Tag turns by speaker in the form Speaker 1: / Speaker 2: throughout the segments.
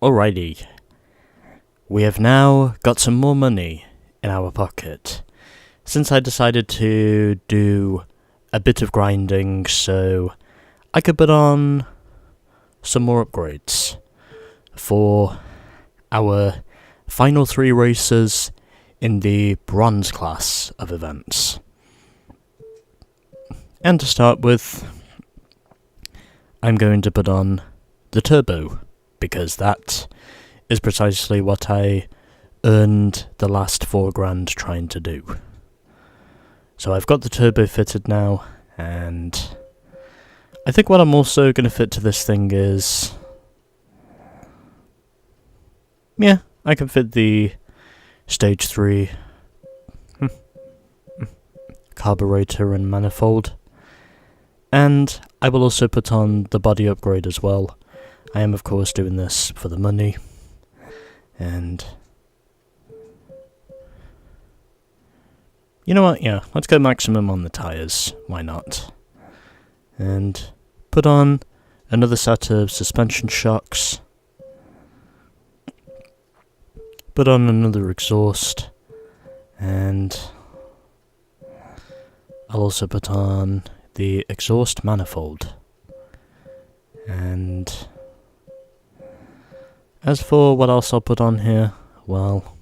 Speaker 1: Alrighty. We have now got some more money in our pocket, since I decided to do a bit of grinding so I could put on some more upgrades for our final 3 races in the bronze class of events. And to start with, I'm going to put on the turbo, because that is precisely what I earned the last 4 grand trying to do. So I've got the turbo fitted now, and I think what I'm also going to fit to this thing is... yeah, I can fit the stage 3 carburetor and manifold. And I will also put on the body upgrade as well. I am of course doing this for the money. And... you know what, yeah, let's go maximum on the tyres, why not? And put on another set of suspension shocks. Put on another exhaust. And I'll also put on the exhaust manifold. And as for what else I'll put on here, well,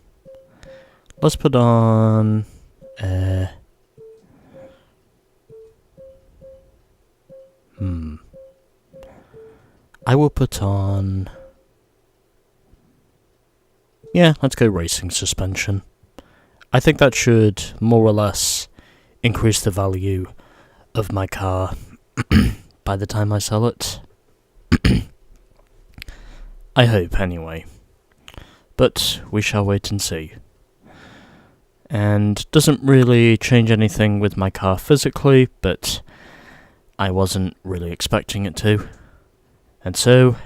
Speaker 1: let's put on I will put on... yeah, let's go racing suspension. I think that should more or less increase the value of my car by the time I sell it. I hope, anyway. But we shall wait and see. And doesn't really change anything with my car physically, but I wasn't really expecting it to. And so,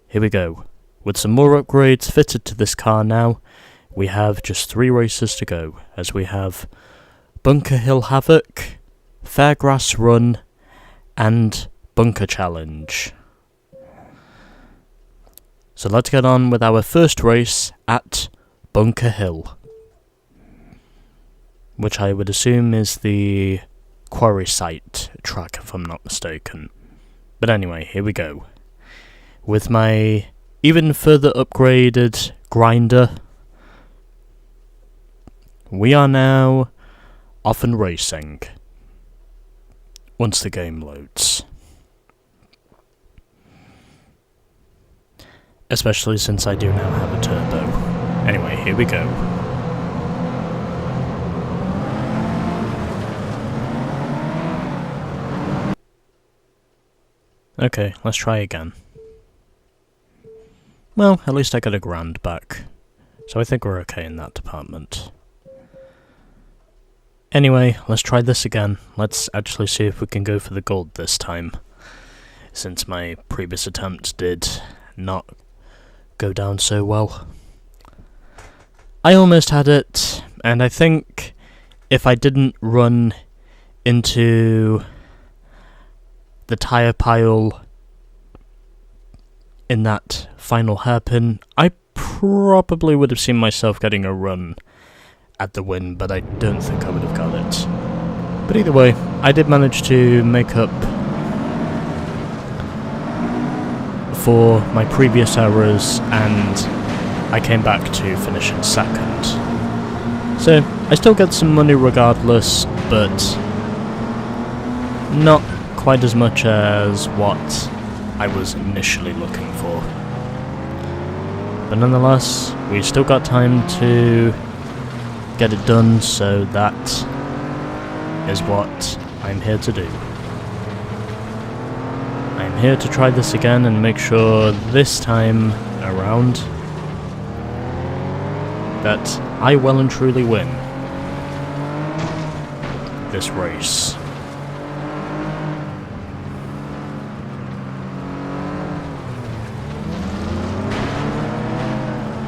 Speaker 1: here we go. With some more upgrades fitted to this car now, we have just 3 races to go, as we have Bunker Hill Havoc, Fairgrass Run, and Bunker Challenge. So let's get on with our first race at Bunker Hill, which I would assume is the quarry site track, if I'm not mistaken. But anyway, here we go. With my even further upgraded grinder, we are now off and racing, once the game loads. Especially since I do now have a turbo. Anyway, here we go. Okay, let's try again. Well, at least I got a grand back, so I think we're okay in that department. Anyway, let's try this again. Let's actually see if we can go for the gold this time, since my previous attempt did not go down so well. I almost had it, and I think if I didn't run into the tyre pile in that final hairpin, I probably would have seen myself getting a run at the win, but I don't think I would have got it. But either way, I did manage to make up for my previous errors, and I came back to finish in second. So, I still get some money regardless, but not quite as much as what I was initially looking for. But nonetheless, we still got time to get it done, so that is what I'm here to do. I'm here to try this again and make sure this time around that I well and truly win this race.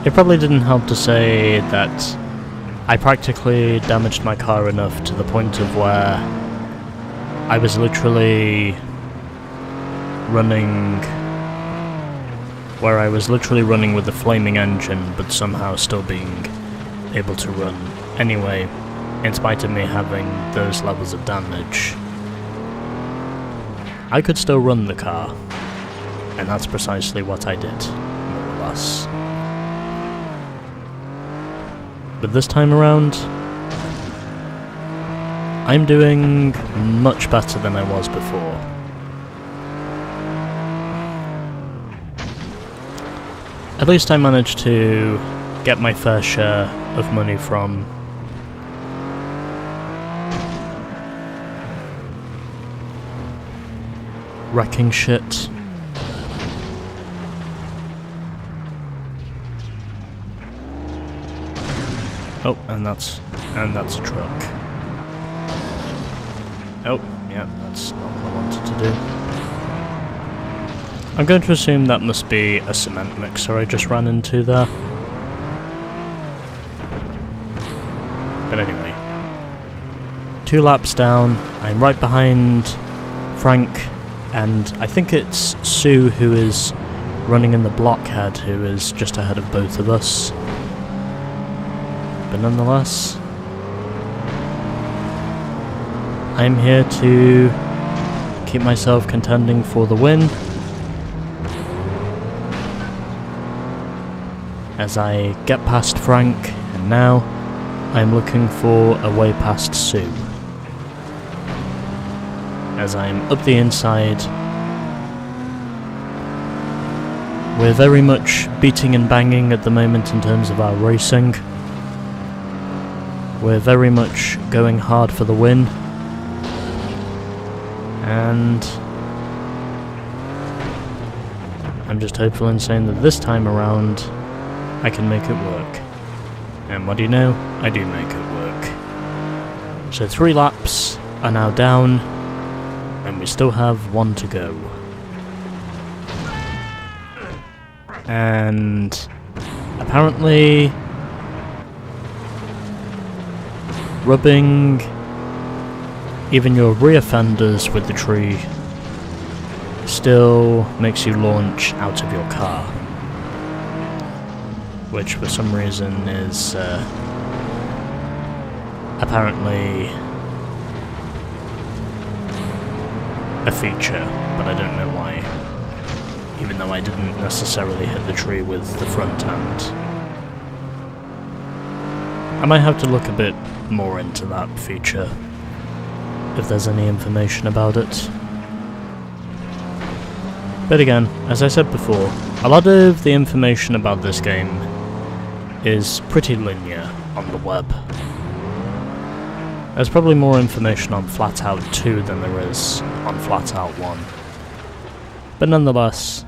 Speaker 1: It probably didn't help to say that I practically damaged my car enough to the point of where I was literally running where I was literally running with the flaming engine, but somehow still being able to run anyway, in spite of me having those levels of damage. I could still run the car, and that's precisely what I did, more or less. But this time around, I'm doing much better than I was before. At least I managed to get my fair share of money from wrecking shit. Oh, and that's a truck. Oh, yeah, that's not what I wanted to do. I'm going to assume that must be a cement mixer I just ran into there. But anyway, 2 laps down, I'm right behind Frank, and I think it's Sue who is running in the blockhead, who is just ahead of both of us. But nonetheless, I'm here to keep myself contending for the win, as I get past Frank, and now I'm looking for a way past Sue. As I'm up the inside, we're very much beating and banging at the moment in terms of our racing. We're very much going hard for the win, and I'm just hopeful and saying that this time around I can make it work. And what do you know? I do make it work. So 3 laps are now down, and we still have 1 to go. And apparently rubbing even your rear fenders with the tree still makes you launch out of your car, which for some reason is apparently a feature, but I don't know why, even though I didn't necessarily hit the tree with the front end. I might have to look a bit more into that feature, if there's any information about it. But again, as I said before, a lot of the information about this game is pretty linear on the web. There's probably more information on FlatOut 2 than there is on FlatOut 1. But nonetheless,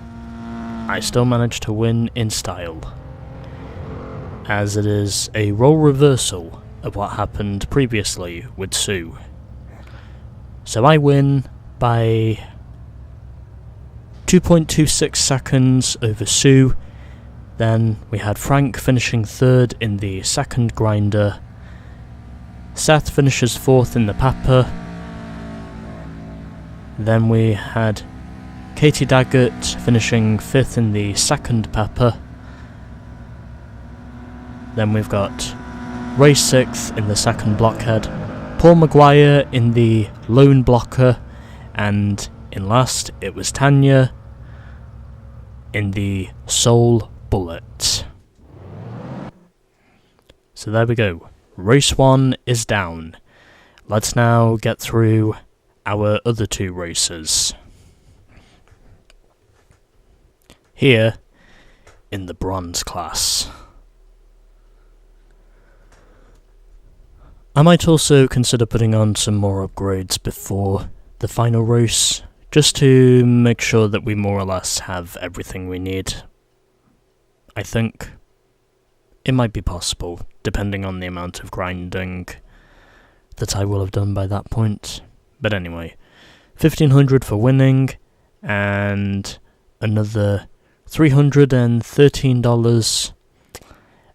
Speaker 1: I still managed to win in style, as it is a role reversal of what happened previously with Sue. So I win by 2.26 seconds over Sue. Then we had Frank finishing 3rd in the second grinder. Seth finishes 4th in the Papa. Then we had Katie Daggett finishing 5th in the second Papa. Then we've got Ray 6th in the second blockhead, Paul Maguire in the lone blocker, and in last it was Tanya in the sole bullet. So there we go. Race 1 is down. Let's now get through our other 2 races. Here in the bronze class. I might also consider putting on some more upgrades before the final race, just to make sure that we more or less have everything we need. I think it might be possible, depending on the amount of grinding that I will have done by that point. But anyway, 1,500 for winning, and another $313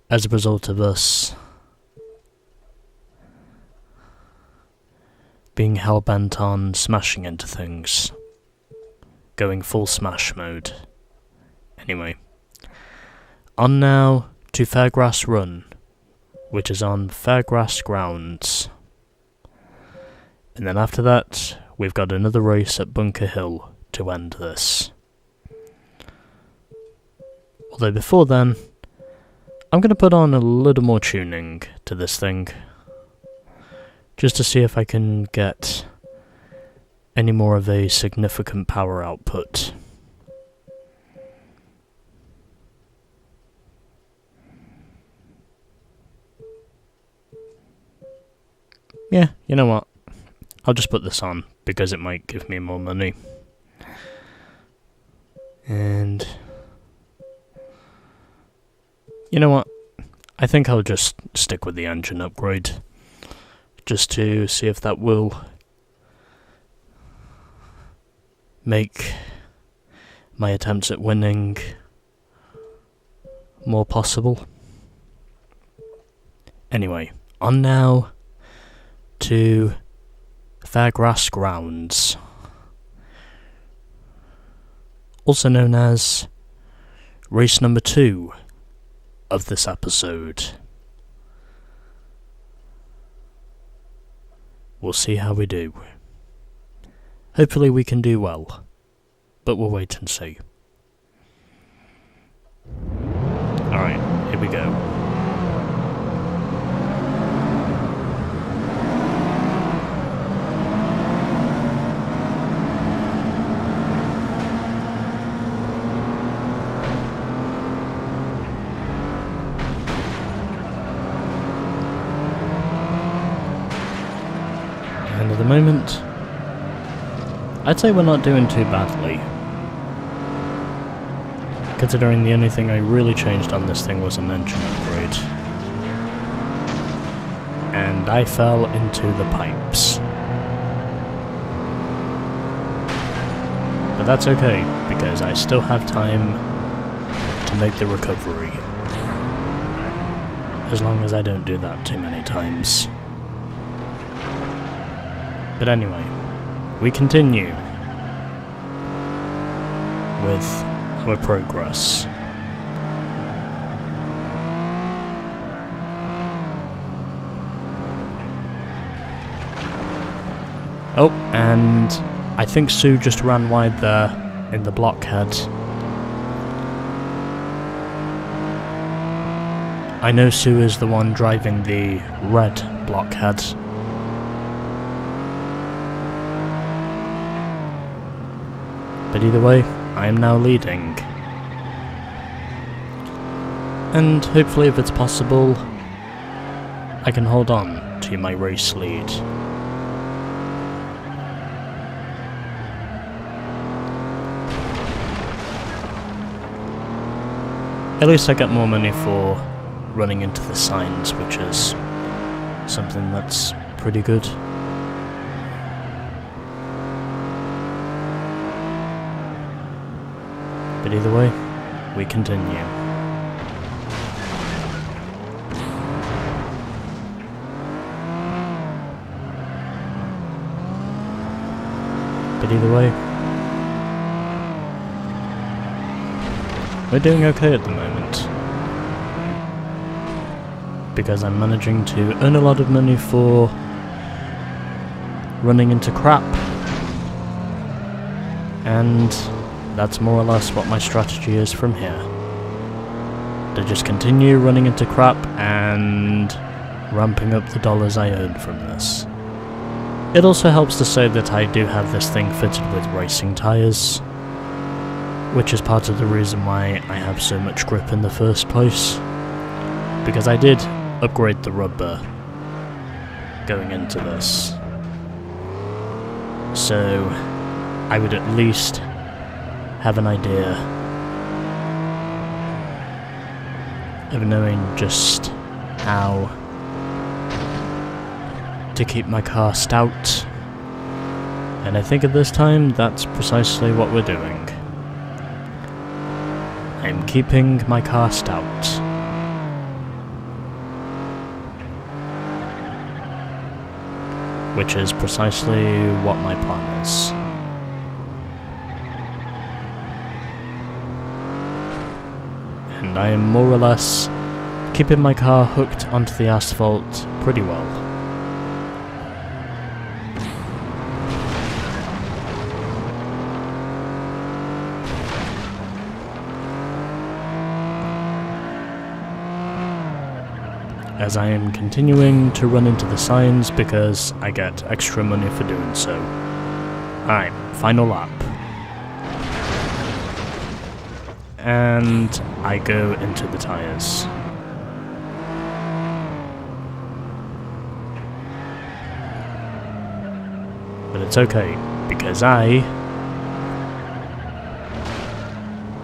Speaker 1: as a result of us being hell-bent on smashing into things, going full smash mode, Anyway, on now to Fairgrass Run, which is on Fairgrass grounds. And then after that, we've got another race at Bunker Hill to end this. Although before then, I'm going to put on a little more tuning to this thing, just to see if I can get any more of a significant power output. Yeah, you know what? I'll just put this on, because it might give me more money. And you know what? I think I'll just stick with the engine upgrade, just to see if that will make my attempts at winning more possible. Anyway, on now to Fairgrass Grounds, also known as race number 2 of this episode. We'll see how we do. Hopefully we can do well, but we'll wait and see. Alright, here we go. And at the moment, I'd say we're not doing too badly, considering the only thing I really changed on this thing was an engine upgrade. And I fell into the pipes. But that's okay, because I still have time to make the recovery. As long as I don't do that too many times. But anyway, we continue with our progress. Oh, and I think Sue just ran wide there in the blockhead. I know Sue is the one driving the red blockhead. But either way, I am now leading. And hopefully, if it's possible, I can hold on to my race lead. At least I get more money for running into the signs, which is something that's pretty good. But either way, we continue. But either way, we're doing okay at the moment. Because I'm managing to earn a lot of money for running into crap. And that's more or less what my strategy is from here. To just continue running into crap and ramping up the dollars I earn from this. It also helps to say that I do have this thing fitted with racing tyres, which is part of the reason why I have so much grip in the first place. Because I did upgrade the rubber going into this. So I would at least have an idea of knowing just how to keep my car stout. And I think at this time that's precisely what we're doing. I'm keeping my car stout. Which is precisely what my plan is. and I am more or less keeping my car hooked onto the asphalt pretty well. As I am continuing to run into the signs because I get extra money for doing so. Alright, final lap. And I go into the tyres. But it's okay, because I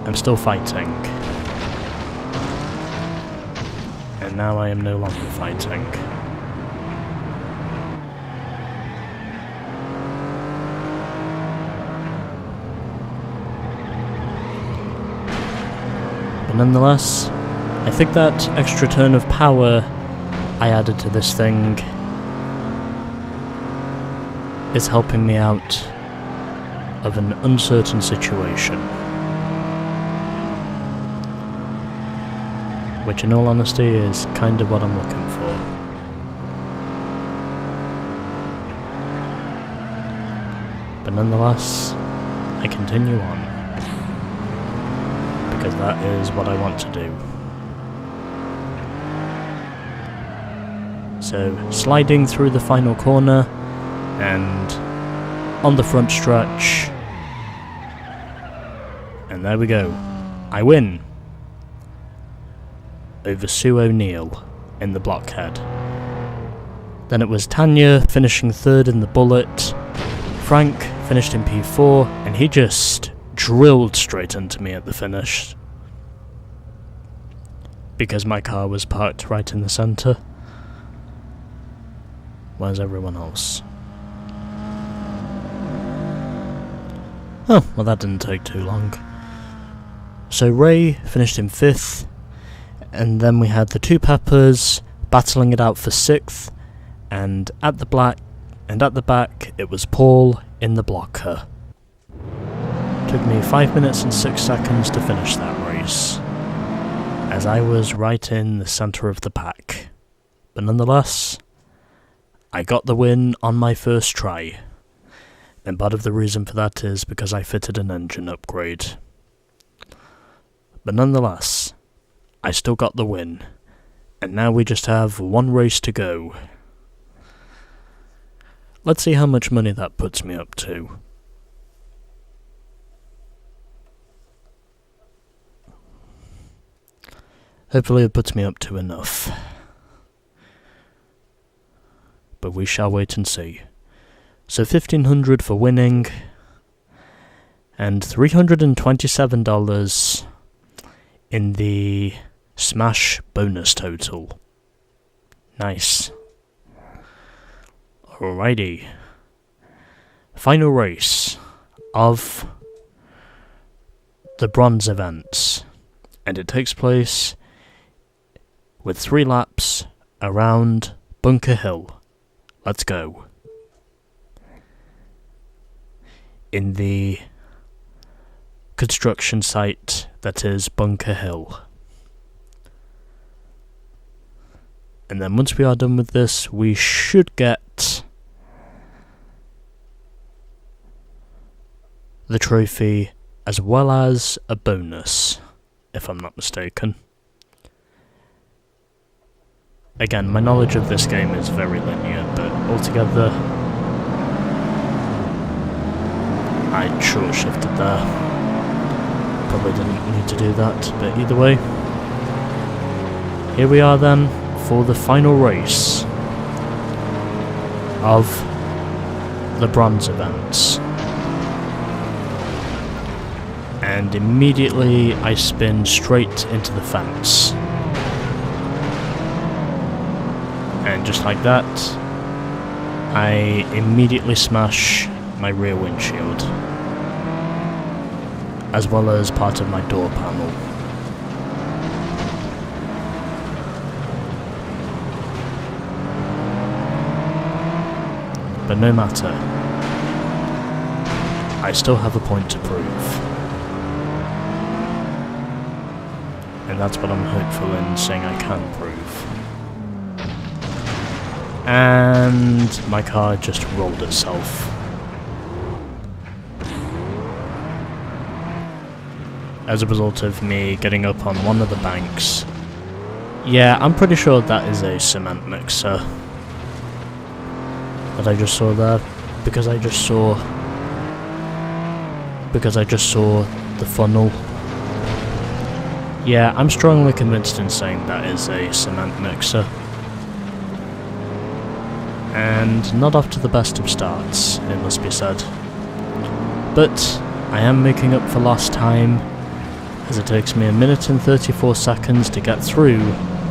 Speaker 1: am still fighting. And now I am no longer fighting. But nonetheless, I think that extra turn of power I added to this thing is helping me out of an uncertain situation. Which in all honesty is kind of what I'm looking for. But nonetheless, I continue on. Because that is what I want to do. So, sliding through the final corner, and on the front stretch, and there we go. I win! Over Sue O'Neill in the blockhead. Then it was Tanya finishing third in the bullet, Frank finished in P4, and he just drilled straight into me at the finish. Because my car was parked right in the centre. Where's everyone else? Oh, well that didn't take too long. So Ray finished in 5th, and then we had the two Peppers battling it out for 6th, and at the back it was Paul in the blocker. Took me 5 minutes and 6 seconds to finish that race, as I was right in the centre of the pack. But nonetheless, I got the win on my first try, and part of the reason for that is because I fitted an engine upgrade. But nonetheless, I still got the win, and now we just have one race to go. Let's see how much money that puts me up to. Hopefully it puts me up to enough. But we shall wait and see. So $1,500 for winning, and $327 in the Smash bonus total. Nice. Alrighty. Final race of the bronze events, and it takes place with 3 laps around Bunker Hill. Let's go. In the construction site that is Bunker Hill. And then once we are done with this, we should get the trophy as well as a bonus, if I'm not mistaken. Again, my knowledge of this game is very linear, but altogether, I short-shifted there. Probably didn't need to do that, but either way. Here we are then, for the final race of the bronze events. And immediately I spin straight into the fence. And just like that, I immediately smash my rear windshield, as well as part of my door panel. But no matter, I still have a point to prove. And that's what I'm hopeful in saying I can prove. And my car just rolled itself. As a result of me getting up on one of the banks. Yeah, I'm pretty sure that is a cement mixer that I just saw there, because I just saw the funnel. Yeah, I'm strongly convinced in saying that is a cement mixer. And not off to the best of starts, it must be said. But I am making up for lost time, as it takes me 1 minute and 34 seconds to get through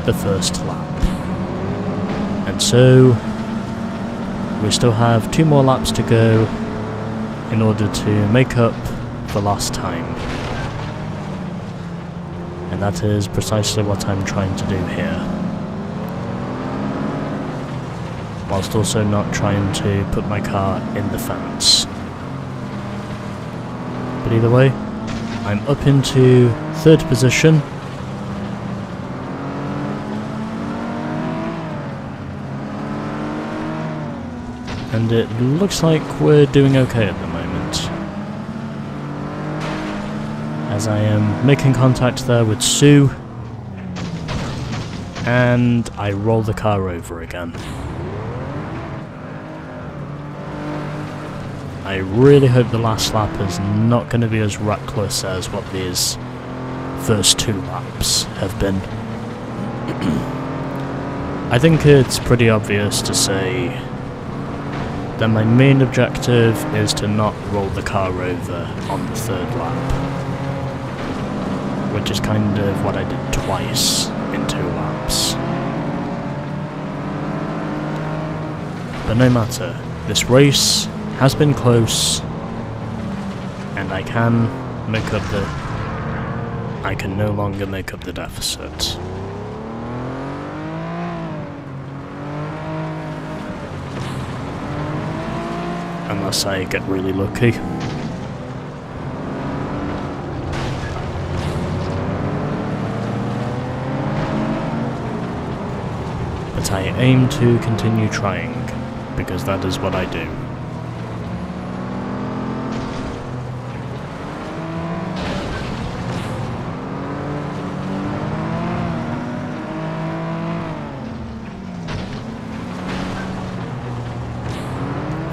Speaker 1: the first lap. And so, we still have 2 more laps to go in order to make up for lost time. And that is precisely what I'm trying to do here. Whilst also not trying to put my car in the fence. But either way, I'm up into 3rd position. And it looks like we're doing okay at the moment. As I am making contact there with Sue, and I roll the car over again. I really hope the last lap is not going to be as reckless as what these first 2 laps have been. I think it's pretty obvious to say that my main objective is to not roll the car over on the 3rd lap, which is kind of what I did twice in 2 laps. But no matter, this race has been close, and I can no longer make up the deficit. Unless I get really lucky. But I aim to continue trying, because that is what I do.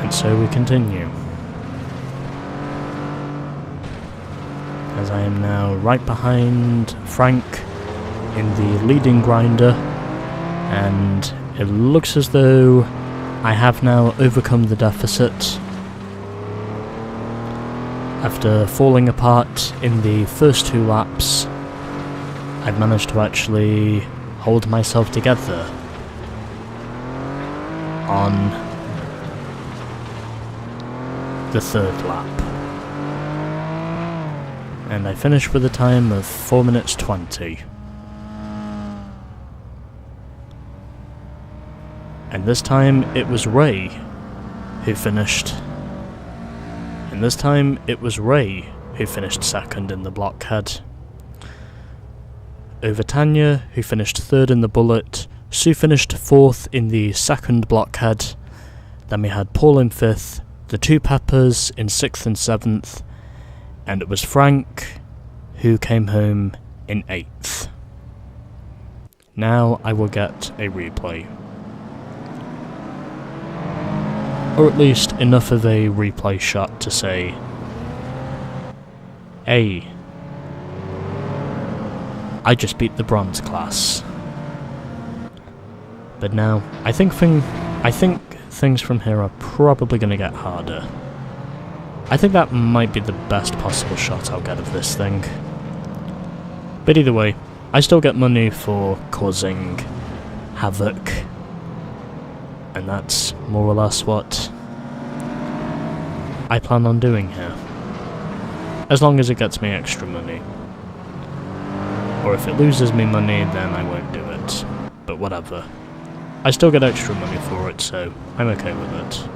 Speaker 1: And so we continue. As I am now right behind Frank in the leading grinder, and it looks as though I have now overcome the deficit. After falling apart in the first 2 laps, I've managed to actually hold myself together on the 3rd lap. And I finished with a time of 4 minutes 20. And this time it was Ray who finished. And this time it was Ray who finished 2nd in the blockhead. Over Tanya, who finished 3rd in the bullet. Sue finished 4th in the 2nd blockhead. Then we had Paul in 5th, the 2 Peppers in 6th and 7th, and it was Frank who came home in 8th. Now I will get a replay. Or at least enough of a replay shot to say, hey, I just beat the bronze class. But now, I think things from here are probably going to get harder. I think that might be the best possible shot I'll get of this thing. But either way, I still get money for causing havoc. And that's more or less what I plan on doing here. As long as it gets me extra money. Or if it loses me money, then I won't do it. But whatever. I still get extra money for it, so I'm okay with it.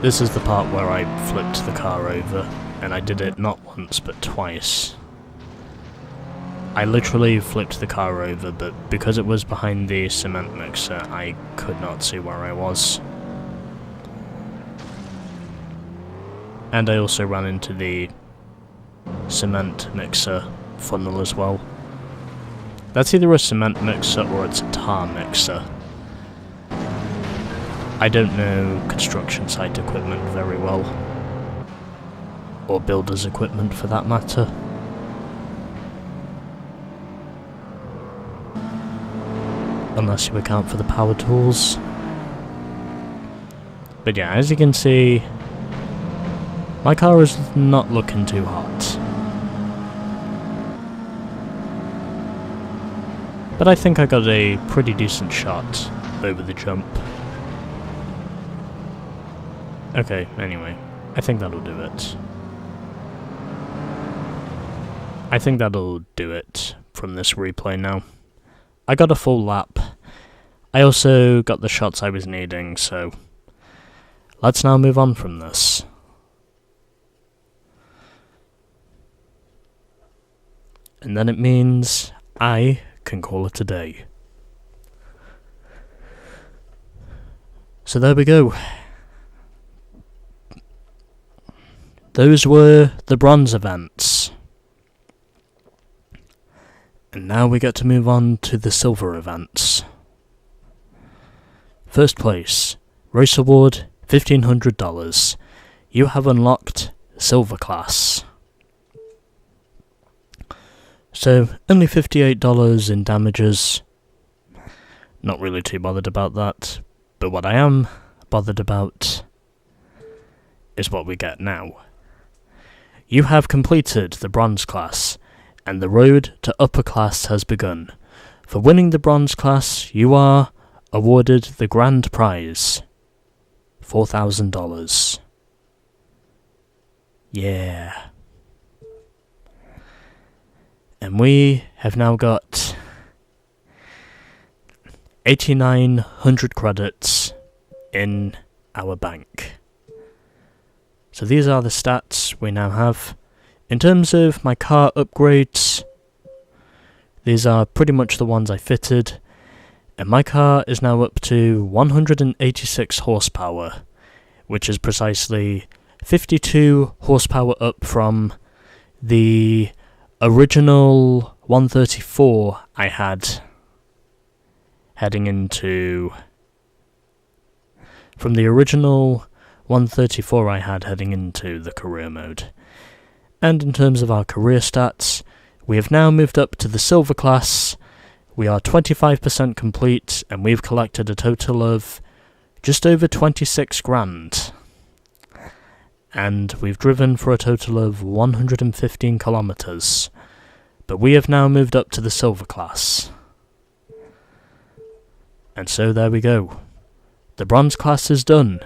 Speaker 1: This is the part where I flipped the car over, and I did it not once but twice. I literally flipped the car over, but because it was behind the cement mixer, I could not see where I was. And I also ran into the cement mixer funnel as well. That's either a cement mixer or it's a tar mixer. I don't know construction site equipment very well. Or builder's equipment for that matter. Unless you account for the power tools. But yeah, as you can see, my car is not looking too hot. But I think I got a pretty decent shot over the jump. Okay, anyway, I think that'll do it. I think that'll do it from this replay now. I got a full lap. I also got the shots I was needing, so let's now move on from this. And then it means I can call it a day. So there we go. Those were the bronze events. And now we get to move on to the silver events. First place, race award $1,500. You have unlocked silver class. So, only $58 in damages. Not really too bothered about that, but what I am bothered about is what we get now. You have completed the bronze class, and the road to upper class has begun. For winning the bronze class, you are awarded the grand prize, $4,000. Yeah. And we have now got 8,900 credits in our bank. So these are the stats we now have. In terms of my car upgrades, these are pretty much the ones I fitted, and my car is now up to 186 horsepower, which is precisely 52 horsepower up from the original 134 I had heading into... From the original 134 I had heading into the career mode. And in terms of our career stats, we have now moved up to the silver class. We are 25% complete, and we've collected a total of just over 26 grand. And we've driven for a total of 115 kilometers. But we have now moved up to the silver class. And so there we go. The bronze class is done.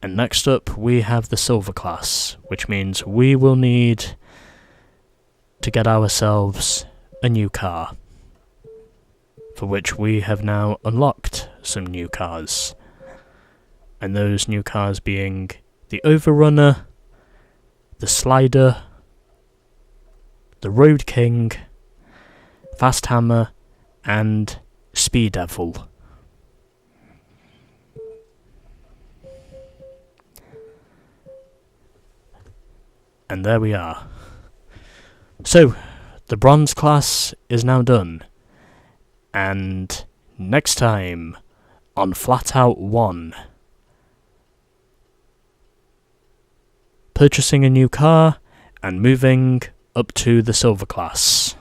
Speaker 1: And next up we have the silver class, which means we will need to get ourselves a new car, for which we have now unlocked some new cars. And those new cars being the Overrunner, the Slider, the Road King, Fast Hammer, and Speed Devil. And there we are. So, the bronze class is now done. And next time on FlatOut 1, purchasing a new car and moving up to the silver class.